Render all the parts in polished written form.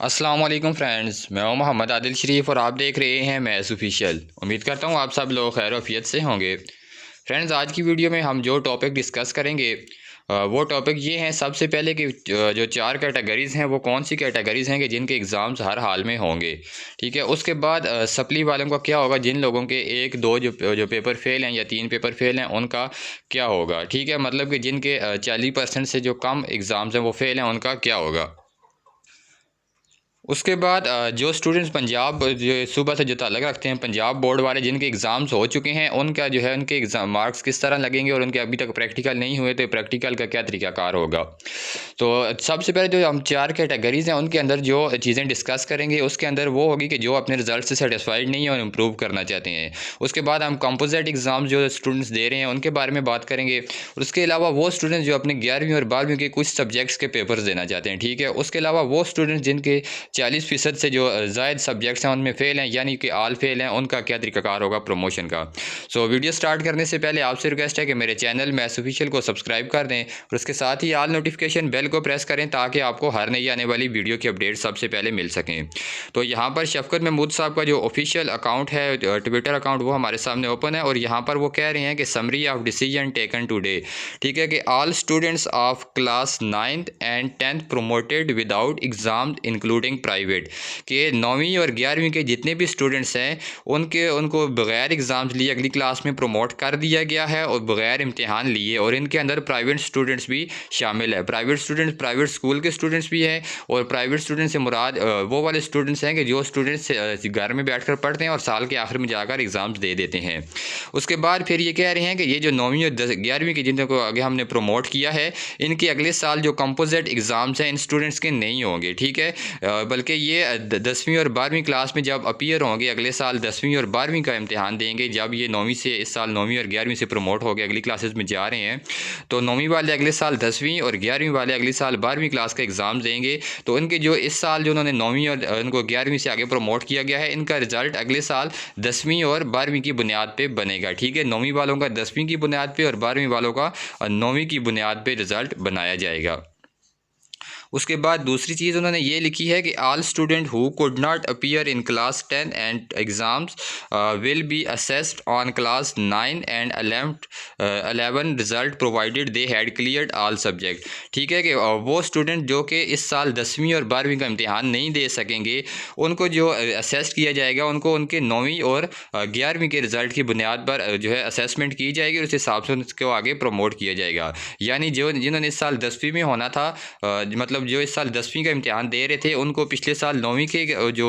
अस्सलाम वालेकुम फ्रेंड्स, मैं हूं मोहम्मद आदिल शरीफ और आप देख रहे हैं मैथ्स ऑफिशियल। उम्मीद करता हूं आप सब लोग खैर आफियत से होंगे। फ्रेंड्स, आज की वीडियो में हम जो टॉपिक डिस्कस करेंगे वो टॉपिक ये हैं। सबसे पहले कि जो चार कैटेगरीज़ हैं वो कौन सी कैटेगरीज़ हैं कि जिनके एग्ज़ाम्स हर हाल में होंगे। ठीक है, उसके बाद सप्ली वालों का क्या होगा, जिन लोगों के एक दो जो पेपर फेल हैं या 3 पेपर फेल हैं उनका क्या होगा। ठीक है, मतलब कि जिनके 40% से जो कम एग्ज़ाम्स हैं वो फेल हैं उनका क्या होगा। उसके बाद जो स्टूडेंट्स पंजाब जो सुबह से जो ताल्लुक़ रखते हैं पंजाब बोर्ड वाले, जिनके एग्ज़ाम्स हो चुके हैं, उनका जो है उनके एग्ज़ाम मार्क्स किस तरह लगेंगे और उनके अभी तक प्रैक्टिकल नहीं हुए तो प्रैक्टिकल का क्या तरीक़ाकार होगा। तो सबसे पहले जो हम चार कैटेगरीज़ हैं उनके अंदर जो चीज़ें डिस्कस करेंगे उसके अंदर वो होगी कि जो अपने रिज़ल्ट से सेटिस्फाइड नहीं है और इम्प्रूव करना चाहते हैं। उसके बाद हम कंपोजिट एग्ज़ाम जो स्टूडेंट्स दे रहे हैं उनके बारे में बात करेंगे। और उसके अलावा वो स्टूडेंट्स जो अपने 11वीं और 12वीं के कुछ सब्जेक्ट्स के पेपर्स देना चाहते हैं। ठीक है, उसके अलावा वो स्टूडेंट्स जिनके 40% से जो ज़ायद सब्जेक्ट्स हैं उनमें फ़ेल हैं, यानी कि आल फेल हैं, उनका क्या तरीक़ाकार होगा प्रमोशन का। सो वीडियो स्टार्ट करने से पहले आपसे रिक्वेस्ट है कि मेरे चैनल मैथ्स ऑफिशियल को सब्सक्राइब कर दें और उसके साथ ही आल नोटिफिकेशन बेल को प्रेस करें ताकि आपको हर नई आने वाली वीडियो की अपडेट सबसे पहले मिल सकें। तो यहाँ पर शफ़क़त महमूद साहब का जो ऑफिशियल अकाउंट है, ट्विटर अकाउंट, वो हमारे सामने ओपन है और यहाँ पर वो कह रहे हैं कि summary of decision taken today. ठीक है, कि all students of class 9th and 10th promoted without exam including private, कि 9वीं और 11वीं के जितने भी स्टूडेंट्स हैं उनको बग़ैर एग्ज़ाम्स लिए अगली क्लास में प्रमोट कर दिया गया है और बग़ैर इम्तिहान लिए। और इनके अंदर प्राइवेट स्टूडेंट्स भी शामिल है। प्राइवेट स्टूडेंट्स प्राइवेट स्कूल के स्टूडेंट्स भी हैं और प्राइवेट स्टूडेंट्स से मुराद वो वाले स्टूडेंट्स हैं कि जो स्टूडेंट्स घर में बैठ कर पढ़ते हैं और साल के आखिर में जाकर एग्ज़ाम्स दे देते हैं। उसके बाद फिर ये कह रहे हैं कि ये जो 9वीं और 11वीं के जिनको आगे हमने प्रमोट किया है, इनके अगले साल जो कंपोजिट एग्ज़ाम्स हैं इन स्टूडेंट्स के नहीं होंगे। ठीक है, बल्कि ये 10वीं और 12वीं क्लास में जब अपीयर होंगे, अगले साल 10वीं और 12वीं का इम्तिहान देंगे। जब ये 9वीं से इस साल 9वीं और 11वीं से प्रमोट हो गए अगली क्लासेस में जा रहे हैं, तो 9वीं वाले अगले साल 10वीं और 11वीं वाले अगले साल 12वीं क्लास का एग्ज़ाम देंगे। तो उनके जो इस साल जो उन्होंने 9वीं और उनको 11वीं से आगे प्रमोट किया गया है, इनका रिज़ल्ट अगले साल 10वीं और 12वीं की बुनियाद पे बनेगा। ठीक है, 9वीं वालों का 10वीं की बुनियाद पे और 12वीं वालों का 9वीं की बुनियाद पे रिज़ल्ट बनाया जाएगा। उसके बाद दूसरी चीज़ उन्होंने ये लिखी है कि all student who could not appear in class 10 and exams will be assessed on class 9 and 11 result provided they had cleared all subject. ठीक है, कि वो स्टूडेंट जो कि इस साल 10वीं और 12वीं का इम्तिहान नहीं दे सकेंगे, उनको जो असेस किया जाएगा, उनको उनके 9वीं और 11वीं के रिज़ल्ट की बुनियाद पर जो है असेसमेंट की जाएगी और उस हिसाब से उनको आगे प्रमोट किया जाएगा। यानी जो जिन्होंने इस साल 10वीं में होना था, मतलब जो इस साल 10वीं का इम्तिहान दे रहे थे, उनको पिछले साल 9वीं के जो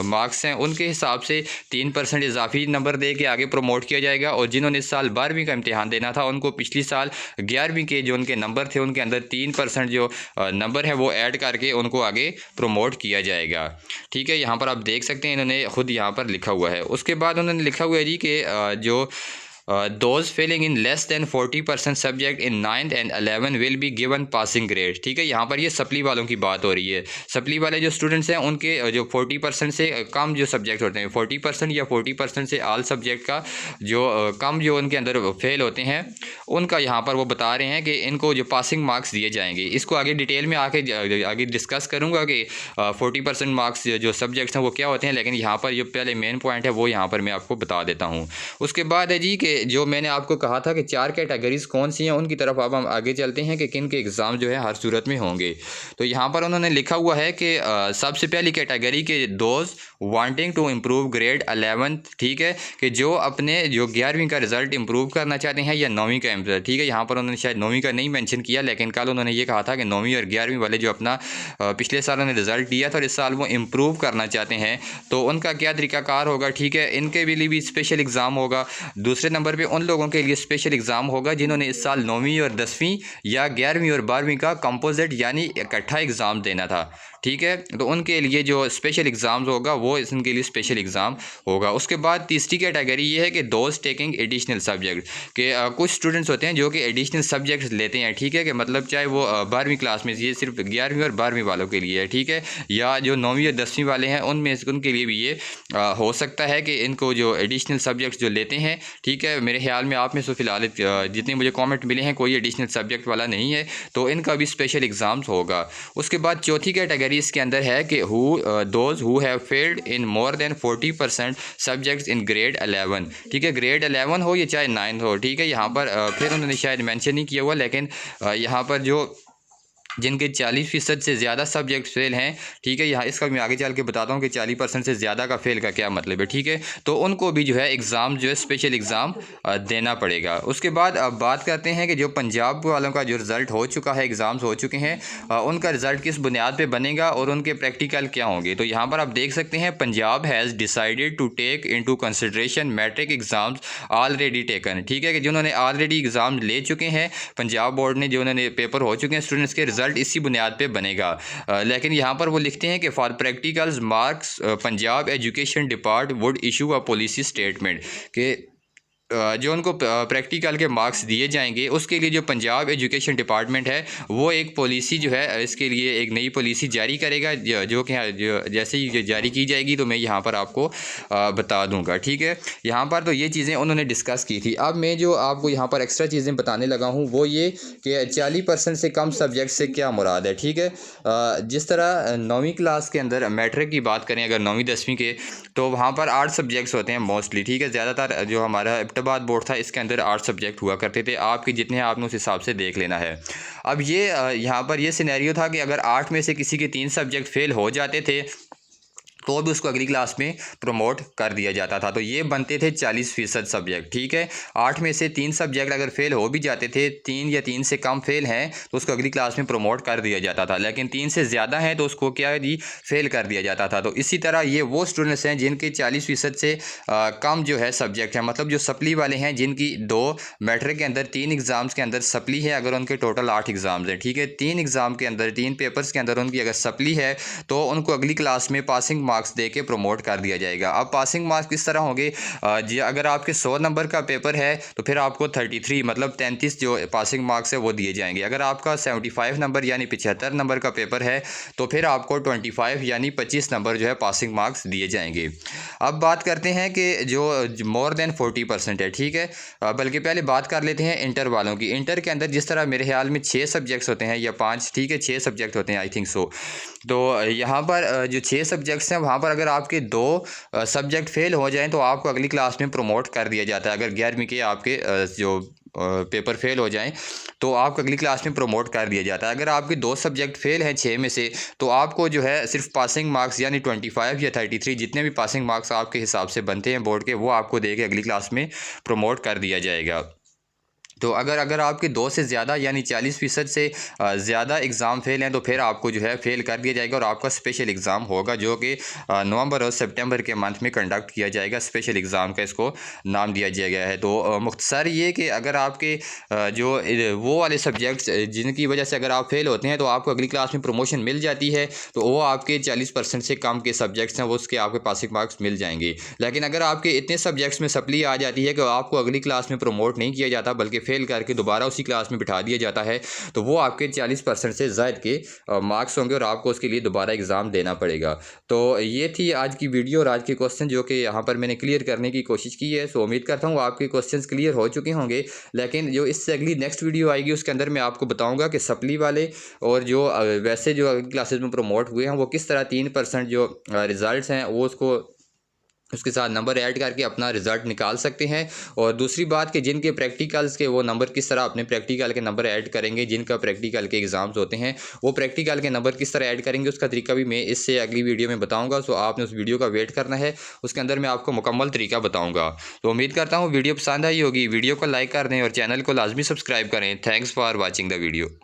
मार्क्स हैं उनके हिसाब से 3% इजाफी नंबर दे के आगे प्रमोट किया जाएगा। और जिन्होंने इस साल 12वीं का इम्तिहान देना था, उनको पिछले साल 11वीं के जो उनके नंबर थे उनके अंदर 3% जो नंबर है वो ऐड करके उनको आगे प्रमोट किया जाएगा। ठीक है, यहाँ पर आप देख सकते हैं इन्होंने ख़ुद यहाँ पर लिखा हुआ है। उसके बाद उन्होंने लिखा हुआ है जी कि जो those Fehling in less than 40% subject in 9th and 11 will be given passing grade. ठीक है, यहाँ पर ये सप्ली वालों की बात हो रही है। सप्ली वाले जो स्टूडेंट्स हैं उनके जो 40% से कम जो सब्जेक्ट होते हैं, 40% या 40% से आल सब्जेक्ट का जो कम जो उनके अंदर फेल होते हैं, उनका यहाँ पर वो बता रहे हैं कि इनको जो पासिंग मार्क्स दिए जाएंगे। इसको आगे डिटेल में आगे डिस्कस करूँगा कि 40% मार्क्स जो सब्जेक्ट्स हैं वो क्या होते हैं, लेकिन यहाँ पर जो पहले मेन पॉइंट है वो यहाँ पर मैं आपको बता देता हूँ। उसके बाद है जी कि जो मैंने आपको कहा था कि चार कैटेगरीज़ कौन सी हैं, उनकी तरफ अब हम आगे चलते हैं कि किन के एग्ज़ाम जो है हर सूरत में होंगे। तो यहाँ पर उन्होंने लिखा हुआ है कि सबसे पहली कैटेगरी के those wanting to improve grade 11th। ठीक है, कि जो अपने जो 11वीं का रिज़ल्ट इम्प्रूव करना चाहते हैं या 9वीं का रिज़ल्ट। ठीक है, यहाँ पर उन्होंने शायद 9वीं का नहीं मेंशन किया, लेकिन कल उन्होंने ये कहा था कि 9वीं और 11वीं वाले जो अपना पिछले साल उन्होंने रिज़ल्ट दिया था और इस साल वो इम्प्रूव करना चाहते हैं, तो उनका क्या तरीक़ाकार होगा। ठीक है, इनके लिए भी स्पेशल एग्ज़ाम होगा। दूसरे नंबर पे उन लोगों के लिए स्पेशल एग्ज़ाम होगा जिन्होंने इस साल 9वीं और 10वीं या 11वीं और 12वीं का कंपोजिट यानी इकट्ठा एग्ज़ाम देना था। ठीक है, तो उनके लिए जो स्पेशल एग्ज़ाम्स होगा वो इनके लिए स्पेशल एग्ज़ाम होगा। उसके बाद तीसरी कैटेगरी ये है कि दोज टेकिंग एडिशनल सब्जेक्ट, के कुछ स्टूडेंट्स होते हैं जो कि एडिशनल सब्जेक्ट्स लेते हैं। ठीक है, कि मतलब चाहे वो 12वीं क्लास में, ये सिर्फ 11वीं और 12वीं वालों के लिए है। ठीक है, या जो 9वीं और 10वीं वाले हैं उनमें उनके लिए भी ये हो सकता है कि इनको जो एडिशनल सब्जेक्ट्स जो लेते हैं, ठीक है, है मेरे ख्याल में आप में से फ़िलहाल जितने मुझे कमेंट मिले हैं कोई एडिशनल सब्जेक्ट वाला नहीं है, तो इनका भी स्पेशल एग्ज़ाम्स होगा। उसके बाद चौथी कैटेगरी इसके अंदर है कि those who have failed in more than 40% subjects in grade 11। ठीक है, ग्रेड 11 हो या चाहे 9 हो, ठीक है। यहाँ पर फिर उन्होंने शायद मेंशन नहीं किया हुआ, लेकिन यहाँ पर जो जिनके 40% से ज़्यादा सब्जेक्ट फेल हैं, ठीक है, यहाँ इसका मैं आगे चल के बताता हूँ कि 40% से ज़्यादा का फेल का क्या मतलब है, ठीक है। तो उनको भी जो है एग्ज़ाम जो है स्पेशल एग्ज़ाम देना पड़ेगा। उसके बाद अब बात करते हैं कि जो पंजाब वालों का जो रिज़ल्ट हो चुका है, एग्ज़ाम्स हो चुके हैं, उनका रिज़ल्ट किस बुनियाद पर बनेगा और उनके प्रैक्टिकल क्या होंगे। तो यहाँ पर आप देख सकते हैं Punjab has decided to take into consideration matric exams already taken. ठीक है, कि जिन्होंने ऑलरेडी एग्ज़ाम ले चुके हैं पंजाब बोर्ड ने, जो उन्होंने पेपर हो चुके हैं स्टूडेंट्स के, रिज़ल्ट इसी बुनियाद पे बनेगा। लेकिन यहाँ पर वो लिखते हैं कि for practicals marks Punjab education depart would issue a policy statement, के जो उनको प्रैक्टिकल के मार्क्स दिए जाएंगे उसके लिए जो पंजाब एजुकेशन डिपार्टमेंट है वो एक पॉलिसी जो है इसके लिए एक नई पॉलिसी जारी करेगा, जो कि जैसे ही जारी की जाएगी तो मैं यहाँ पर आपको बता दूंगा। ठीक है, यहाँ पर तो ये चीज़ें उन्होंने डिस्कस की थी। अब मैं जो आपको यहाँ पर एक्स्ट्रा चीज़ें बताने लगा हूँ वो ये कि 40% से कम सब्जेक्ट से क्या मुराद है। ठीक है, जिस तरह 9वीं क्लास के अंदर मैट्रिक की बात करें अगर 9वीं 10वीं के, तो वहाँ पर 8 सब्जेक्ट्स होते हैं मोस्टली। ठीक है, ज़्यादातर जो हमारा इब्तिदाई बोर्ड था इसके अंदर 8 सब्जेक्ट हुआ करते थे, आपके जितने हैं आपने उस हिसाब से देख लेना है। अब ये यहाँ पर ये सिनेरियो था कि अगर 8 में से किसी के 3 सब्जेक्ट फेल हो जाते थे तो भी उसको अगली क्लास में प्रमोट कर दिया जाता था। तो ये बनते थे 40% सब्जेक्ट। ठीक है, 8 में से 3 सब्जेक्ट अगर फेल हो भी जाते थे, 3 या 3 से कम फेल हैं तो उसको अगली क्लास में प्रमोट कर दिया जाता था, लेकिन 3 से ज़्यादा हैं तो उसको क्या जी फेल कर दिया जाता था। तो इसी तरह ये वो स्टूडेंट्स हैं जिनके 40% से कम जो है सब्जेक्ट है, मतलब जो सप्ली वाले हैं जिनकी 2 मैट्रिक के अंदर 3 एग्ज़ाम्स के अंदर सप्ली है, अगर उनके टोटल 8 एग्ज़ाम्स हैं। ठीक है, 3 एग्ज़ाम के अंदर 3 पेपर्स के अंदर उनकी अगर सप्ली है तो उनको अगली क्लास में पासिंग मार्क्स दे के प्रमोट कर दिया जाएगा। अब पासिंग मार्क्स किस तरह होंगे जी, अगर आपके 100 नंबर का पेपर है तो फिर आपको 33 मतलब 33 जो पासिंग मार्क्स है वो दिए जाएंगे। अगर आपका 75 नंबर यानी 75 नंबर का पेपर है तो फिर आपको 25 यानी 25 नंबर जो है पासिंग मार्क्स दिए जाएंगे। अब बात करते हैं कि जो मोर देन 40% है। ठीक है, बल्कि पहले बात कर लेते हैं इंटर वालों की। इंटर के अंदर जिस तरह मेरे ख्याल में 6 सब्जेक्ट्स होते हैं या 5, ठीक है 6 सब्जेक्ट होते हैं आई थिंक सो। तो यहाँ पर जो 6 सब्जेक्ट्स हैं वहाँ पर अगर आपके 2 सब्जेक्ट फेल हो जाएं तो आपको अगली क्लास में प्रमोट कर दिया जाता है। अगर 11वीं के आपके जो पेपर फेल हो जाएं तो आपको अगली क्लास में प्रमोट कर दिया जाता है। अगर आपके 2 सब्जेक्ट फेल हैं 6 में से तो आपको जो है सिर्फ पासिंग मार्क्स यानी 25 या 33 जितने भी पासिंग मार्क्स आपके हिसाब से बनते हैं बोर्ड के वो आपको दे के अगली क्लास में प्रमोट कर दिया जाएगा। तो अगर आपके 2 से ज़्यादा यानी 40% से ज़्यादा एग्ज़ाम फेल हैं तो फिर आपको जो है फ़ेल कर दिया जाएगा और आपका स्पेशल एग्ज़ाम होगा जो कि नवंबर और सितंबर के मंथ में कंडक्ट किया जाएगा। स्पेशल एग्ज़ाम का इसको नाम दिया गया है। तो मुख्तसर ये कि अगर आपके जो वो वाले सब्जेक्ट्स जिनकी वजह से अगर आप फेल होते हैं तो आपको अगली क्लास में प्रमोशन मिल जाती है तो वो आपके 40% से कम के सब्जेक्ट्स हैं वो उसके आपके पासिंग मार्क्स मिल जाएंगे। लेकिन अगर आपके इतने सब्जेक्ट्स में सप्ली आ जाती है कि आपको अगली क्लास में प्रमोट नहीं किया जाता बल्कि फेल करके दोबारा उसी क्लास में बिठा दिया जाता है तो वो आपके 40% से ज़ायद के मार्क्स होंगे और आपको उसके लिए दोबारा एग्ज़ाम देना पड़ेगा। तो ये थी आज की वीडियो और आज के क्वेश्चन जो कि यहाँ पर मैंने क्लियर करने की कोशिश की है। सो उम्मीद करता हूँ आपके क्वेश्चंस क्लियर हो चुके होंगे। लेकिन जो इससे अगली नेक्स्ट वीडियो आएगी उसके अंदर मैं आपको बताऊँगा कि सप्ली वाले और जो वैसे जो अगली क्लासेज में प्रमोट हुए हैं वो किस तरह 3% जो रिज़ल्ट हैं वो उसके साथ नंबर ऐड करके अपना रिज़ल्ट निकाल सकते हैं। और दूसरी बात कि जिनके प्रैक्टिकल्स के वो नंबर किस तरह अपने प्रैक्टिकल के नंबर ऐड करेंगे, जिनका प्रैक्टिकल के एग्ज़ाम्स होते हैं वो प्रैक्टिकल के नंबर किस तरह ऐड करेंगे उसका तरीका भी मैं इससे अगली वीडियो में बताऊंगा। सो आपने उस वीडियो का वेट करना है, उसके अंदर मैं आपको मुकम्मल तरीका बताऊँगा। तो उम्मीद करता हूँ वीडियो पसंद आई होगी। वीडियो को लाइक कर दें और चैनल को लाजमी सब्सक्राइब करें। Thanks for watching the video.